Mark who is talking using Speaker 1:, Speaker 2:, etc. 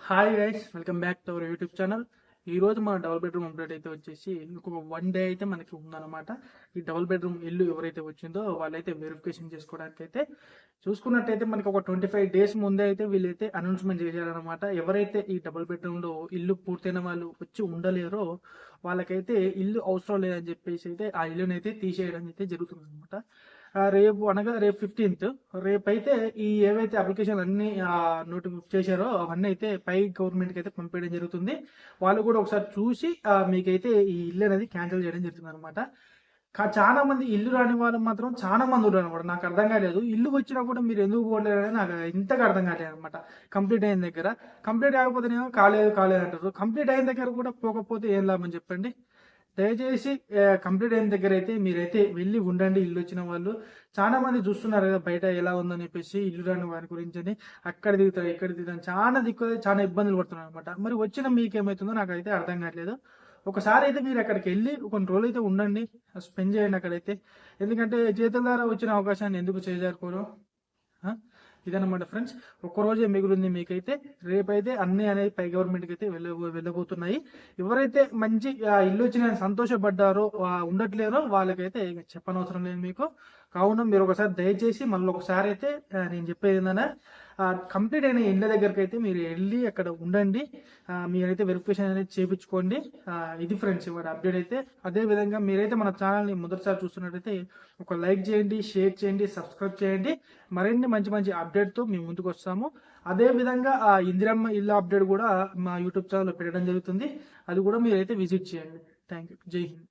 Speaker 1: Hi guys, welcome back to our YouTube channel. ఈ రోజు మన డబుల్ బెడ్రూమ్ అప్డేట్ అయితే వచ్చేసి ఇంకొక 1 డే అయితే మనకి ఉందన్నమాట. ఈ డబుల్ బెడ్రూమ్ ఇల్లు ఎవరైతే వచ్చిందో వాళ్ళైతే వెరిఫికేషన్ చేసుకోవడానికి అయితే చూసుకున్నట్టయితే మనకి ఒక 25 డేస్ ముందే అయితే వీళ్ళైతే అనౌన్స్మెంట్ చేశారనమాట. ఎవరైతే ఈ డబుల్ బెడ్రూమ్లో ఇల్లు పూర్తయిన వాళ్ళు వచ్చి ఉండలేరో వాళ్ళకైతే ఇల్లు అవసరం లేదని చెప్పేసి అయితే ఆ ఇల్లుని అయితే తీసేయడం అయితే జరుగుతుంది అనమాట. రేపు అనగా రేపు 15th రేపైతే ఈ ఏవైతే అప్లికేషన్ అన్ని నోటిఫికేట్ చేశారో అవన్నీ అయితే పై గవర్నమెంట్కి అయితే పంపించడం జరుగుతుంది. వాళ్ళు కూడా ఒకసారి చూసి మీకైతే ఈ ఇల్లు అనేది క్యాన్సిల్ చేయడం జరుగుతుంది అనమాట. చాలా మంది ఇల్లు రాని వాళ్ళు మాత్రం చాలా మంది ఉన్నారు అనమాట. నాకు అర్థం కాలేదు, ఇల్లు వచ్చినా కూడా మీరు ఎందుకు పోలేరు అని నాకు ఇంతగా అర్థం కాలేదు అనమాట. కంప్లీట్ అయిన దగ్గర కంప్లీట్ కాకపోతేనేమో కాలేదు కాలేదు అంటారు. కంప్లీట్ అయిన దగ్గర కూడా పోకపోతే ఏం లాభం చెప్పండి. దయచేసి కంప్లీట్ అయిన దగ్గర అయితే మీరైతే వెళ్ళి ఉండండి. ఇల్లు వచ్చిన వాళ్ళు చాలా మంది చూస్తున్నారు కదా బయట ఎలా ఉందని చెప్పేసి, ఇల్లు రాని వారి గురించి అని అక్కడ దిగుతారు ఇక్కడ దిగుతారు, చాలా ఇబ్బందులు పడుతున్నారు అనమాట. మరి వచ్చిన మీకేమవుతుందో నాకు అయితే అర్థం కావట్లేదు. ఒకసారి అయితే మీరు అక్కడికి వెళ్ళి కొన్ని రోజులు అయితే ఉండండి, స్పెండ్ చేయండి అక్కడైతే. ఎందుకంటే చేతుల ద్వారా వచ్చిన అవకాశాన్ని ఎందుకు చేజారుకోరు? ఇదన్నమాట ఫ్రెండ్స్. ఒక్కరోజే మిగులుంది మీకైతే. రేపైతే అన్ని అనేది పై గవర్నమెంట్కి అయితే వెళ్ళబోతున్నాయి. ఎవరైతే మంచి ఇల్లు వచ్చిన సంతోషపడ్డారో ఉండట్లేరో వాళ్ళకైతే చెప్పనవసరం లేదు మీకు. కావున మీరు ఒకసారి దయచేసి మళ్ళీ ఒకసారి అయితే నేను చెప్పేది ఏంటంటే, కంప్లీట్ అయిన ఇళ్ళ దగ్గరికి అయితే మీరు వెళ్ళి అక్కడ ఉండండి. మీరైతే వెరిఫికేషన్ అనేది చేయించుకోండి. ఇది ఫ్రెండ్స్ ఇవాళ అప్డేట్ అయితే. అదే విధంగా మీరైతే మన ఛానల్ని మొదటిసారి చూస్తున్నట్టయితే ఒక లైక్ చేయండి, షేర్ చేయండి, సబ్స్క్రైబ్ చేయండి. మరిన్ని మంచి మంచి అప్డేట్తో మేము ముందుకు వస్తాము. అదే విధంగా ఆ ఇందిరమ్మ ఇల్లు అప్డేట్ కూడా మా యూట్యూబ్ ఛానల్లో పెట్టడం జరుగుతుంది. అది కూడా మీరైతే విజిట్ చేయండి. Thank you. జై హింద్.